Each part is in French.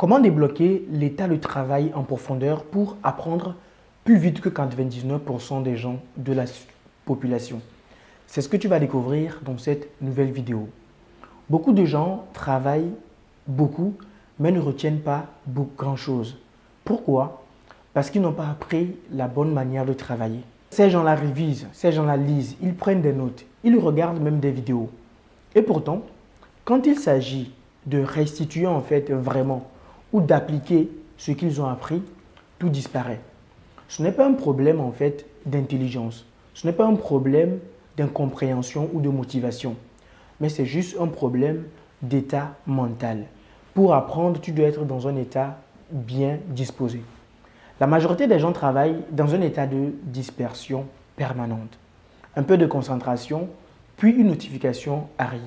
Comment débloquer l'état de travail en profondeur pour apprendre plus vite que 99% des gens de la population? C'est ce que tu vas découvrir dans cette nouvelle vidéo. Beaucoup de gens travaillent beaucoup, mais ne retiennent pas grand-chose. Pourquoi? Parce qu'ils n'ont pas appris la bonne manière de travailler. Ces gens-là révisent, ces gens-là lisent, ils prennent des notes, ils regardent même des vidéos. Et pourtant, quand il s'agit de restituer en fait vraiment ou d'appliquer ce qu'ils ont appris, tout disparaît. Ce n'est pas un problème en fait d'intelligence, ce n'est pas un problème d'incompréhension ou de motivation, mais c'est juste un problème d'état mental. Pour apprendre, tu dois être dans un état bien disposé. La majorité des gens travaillent dans un état de dispersion permanente. Un peu de concentration, puis une notification arrive.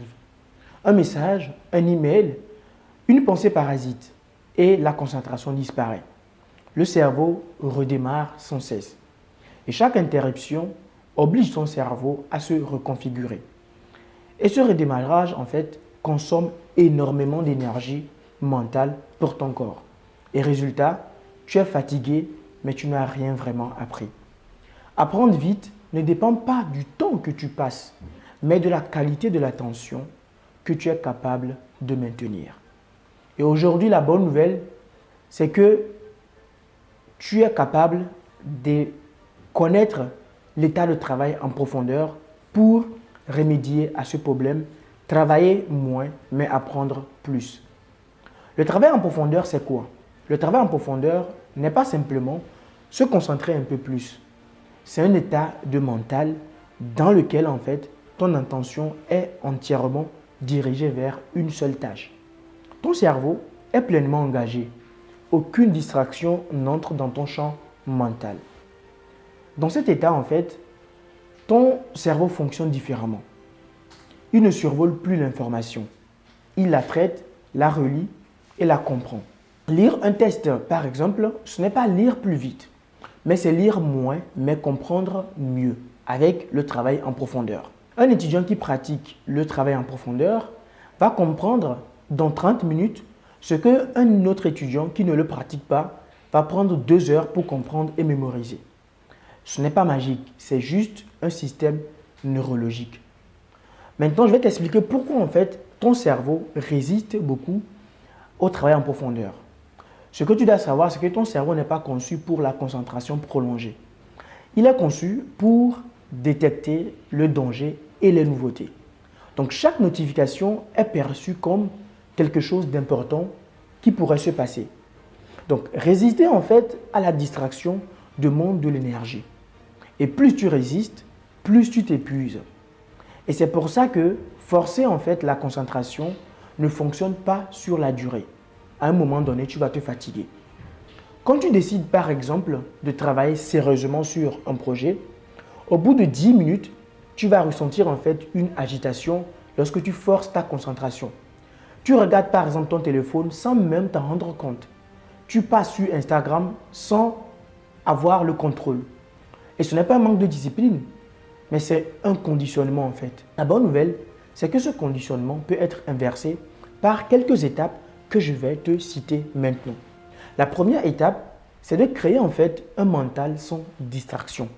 Un message, un email, une pensée parasite et la concentration disparaît. Le cerveau redémarre sans cesse. Et chaque interruption oblige ton cerveau à se reconfigurer. Et ce redémarrage, en fait, consomme énormément d'énergie mentale pour ton corps. Et résultat, tu es fatigué, mais tu n'as rien vraiment appris. Apprendre vite ne dépend pas du temps que tu passes, mais de la qualité de l'attention que tu es capable de maintenir. Et aujourd'hui, la bonne nouvelle, c'est que tu es capable de connaître l'état de travail en profondeur pour remédier à ce problème, travailler moins, mais apprendre plus. Le travail en profondeur, c'est quoi? Le travail en profondeur n'est pas simplement se concentrer un peu plus. C'est un état de mental dans lequel, en fait, ton intention est entièrement dirigée vers une seule tâche. Ton cerveau est pleinement engagé. Aucune distraction n'entre dans ton champ mental. Dans cet état, en fait, ton cerveau fonctionne différemment. Il ne survole plus l'information. Il la traite, la relie et la comprend. Lire un test, par exemple, ce n'est pas lire plus vite, mais c'est lire moins, mais comprendre mieux avec le travail en profondeur. Un étudiant qui pratique le travail en profondeur va comprendre dans 30 minutes ce qu'un autre étudiant qui ne le pratique pas va prendre 2 heures pour comprendre et mémoriser. Ce n'est pas magique, c'est juste un système neurologique. Maintenant, je vais t'expliquer pourquoi en fait ton cerveau résiste beaucoup au travail en profondeur. Ce que tu dois savoir, c'est que ton cerveau n'est pas conçu pour la concentration prolongée. Il est conçu pour détecter le danger et les nouveautés. Donc, chaque notification est perçue comme quelque chose d'important qui pourrait se passer. Donc, résister en fait à la distraction demande de l'énergie. Et plus tu résistes, plus tu t'épuises. Et c'est pour ça que forcer en fait la concentration ne fonctionne pas sur la durée. À un moment donné, tu vas te fatiguer. Quand tu décides par exemple de travailler sérieusement sur un projet, au bout de 10 minutes, tu vas ressentir en fait une agitation lorsque tu forces ta concentration. Tu regardes par exemple ton téléphone sans même t'en rendre compte. Tu passes sur Instagram sans avoir le contrôle. Et ce n'est pas un manque de discipline, mais c'est un conditionnement en fait. La bonne nouvelle, c'est que ce conditionnement peut être inversé par quelques étapes que je vais te citer maintenant. La première étape, c'est de créer en fait un mental sans distraction.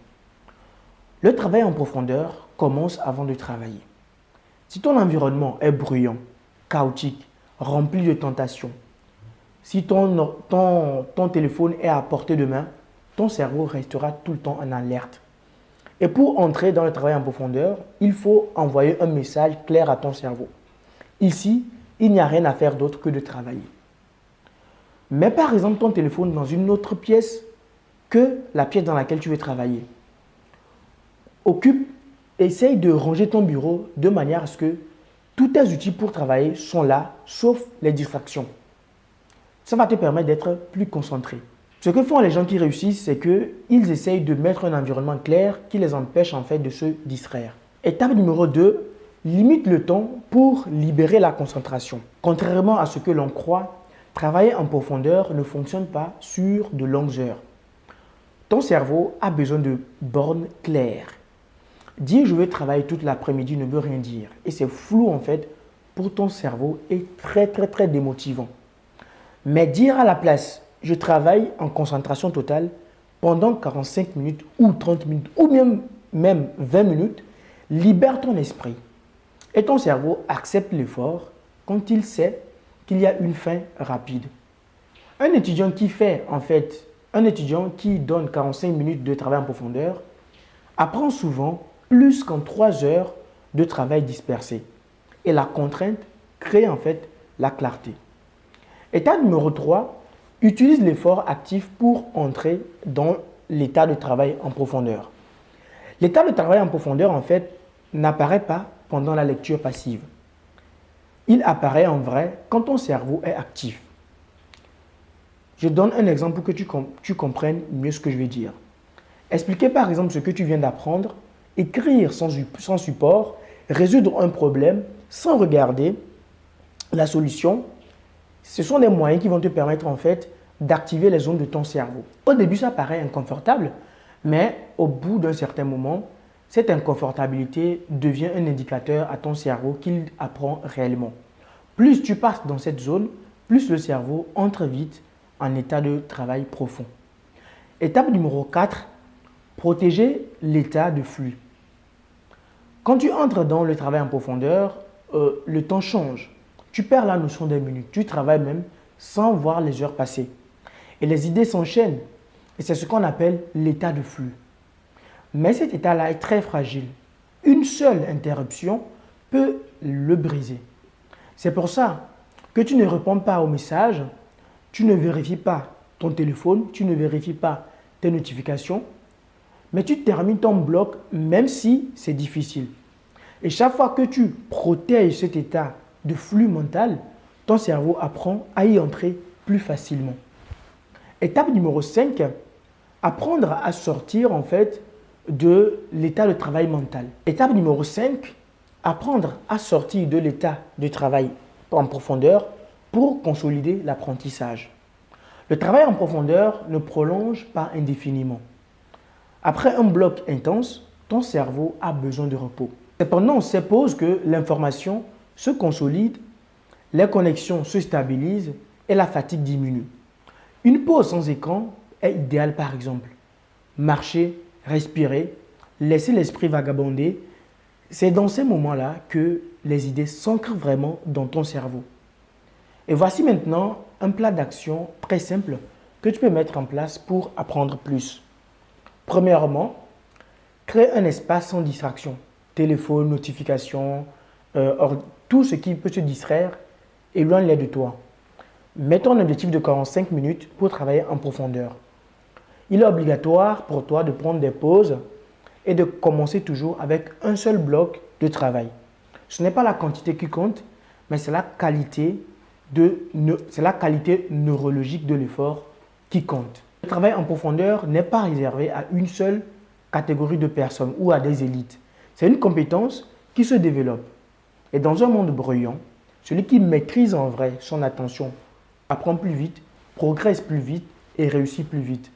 Le travail en profondeur commence avant de travailler. Si ton environnement est bruyant, chaotique, rempli de tentations, si ton téléphone est à portée de main, ton cerveau restera tout le temps en alerte. Et pour entrer dans le travail en profondeur, il faut envoyer un message clair à ton cerveau. Ici, il n'y a rien à faire d'autre que de travailler. Mets par exemple ton téléphone dans une autre pièce que la pièce dans laquelle tu veux travailler. Essaye de ranger ton bureau de manière à ce que tous tes outils pour travailler sont là, sauf les distractions. Ça va te permettre d'être plus concentré. Ce que font les gens qui réussissent, c'est qu'ils essayent de mettre un environnement clair qui les empêche en fait de se distraire. Étape numéro 2, limite le temps pour libérer la concentration. Contrairement à ce que l'on croit, travailler en profondeur ne fonctionne pas sur de longues heures. Ton cerveau a besoin de bornes claires. Dire je veux travailler toute l'après-midi ne veut rien dire. Et c'est flou en fait pour ton cerveau et très démotivant. Mais dire à la place, je travaille en concentration totale pendant 45 minutes ou 30 minutes ou même 20 minutes, libère ton esprit. Et ton cerveau accepte l'effort quand il sait qu'il y a une fin rapide. Un étudiant qui donne 45 minutes de travail en profondeur apprend souvent plus qu'en 3 heures de travail dispersé. Et la contrainte crée en fait la clarté. Étape numéro 3, utilise l'effort actif pour entrer dans l'état de travail en profondeur. L'état de travail en profondeur, en fait, n'apparaît pas pendant la lecture passive. Il apparaît en vrai quand ton cerveau est actif. Je donne un exemple pour que tu comprennes mieux ce que je vais dire. Expliquer par exemple ce que tu viens d'apprendre, écrire sans support, résoudre un problème sans regarder la solution, ce sont des moyens qui vont te permettre en fait d'activer les zones de ton cerveau. Au début, ça paraît inconfortable, mais au bout d'un certain moment, cette inconfortabilité devient un indicateur à ton cerveau qu'il apprend réellement. Plus tu passes dans cette zone, plus le cerveau entre vite en état de travail profond. Étape numéro 4, protéger l'état de flux. Quand tu entres dans le travail en profondeur, le temps change. Tu perds la notion des minutes. Tu travailles même sans voir les heures passer. Et les idées s'enchaînent. Et c'est ce qu'on appelle l'état de flux. Mais cet état-là est très fragile. Une seule interruption peut le briser. C'est pour ça que tu ne réponds pas aux messages, tu ne vérifies pas ton téléphone, tu ne vérifies pas tes notifications, mais tu termines ton bloc même si c'est difficile. Et chaque fois que tu protèges cet état de flux mental, ton cerveau apprend à y entrer plus facilement. Étape numéro 5, apprendre à sortir en fait de l'état de travail mental. Étape numéro 5, apprendre à sortir de l'état de travail en profondeur pour consolider l'apprentissage. Le travail en profondeur ne prolonge pas indéfiniment. Après un bloc intense, ton cerveau a besoin de repos. C'est pendant ces pauses que l'information se consolide, les connexions se stabilisent et la fatigue diminue. Une pause sans écran est idéale par exemple. Marcher, respirer, laisser l'esprit vagabonder, c'est dans ces moments-là que les idées s'ancrent vraiment dans ton cerveau. Et voici maintenant un plat d'action très simple que tu peux mettre en place pour apprendre plus. Premièrement, crée un espace sans distraction. Téléphone, notifications, tout ce qui peut te distraire, éloigne-les de toi. Mets ton objectif de 45 minutes pour travailler en profondeur. Il est obligatoire pour toi de prendre des pauses et de commencer toujours avec un seul bloc de travail. Ce n'est pas la quantité qui compte, mais c'est la qualité neurologique de l'effort qui compte. Le travail en profondeur n'est pas réservé à une seule catégorie de personnes ou à des élites. C'est une compétence qui se développe. Et dans un monde bruyant, celui qui maîtrise en vrai son attention apprend plus vite, progresse plus vite et réussit plus vite.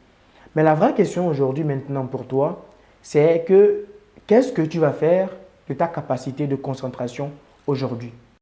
Mais la vraie question aujourd'hui maintenant pour toi, c'est que qu'est-ce que tu vas faire de ta capacité de concentration aujourd'hui?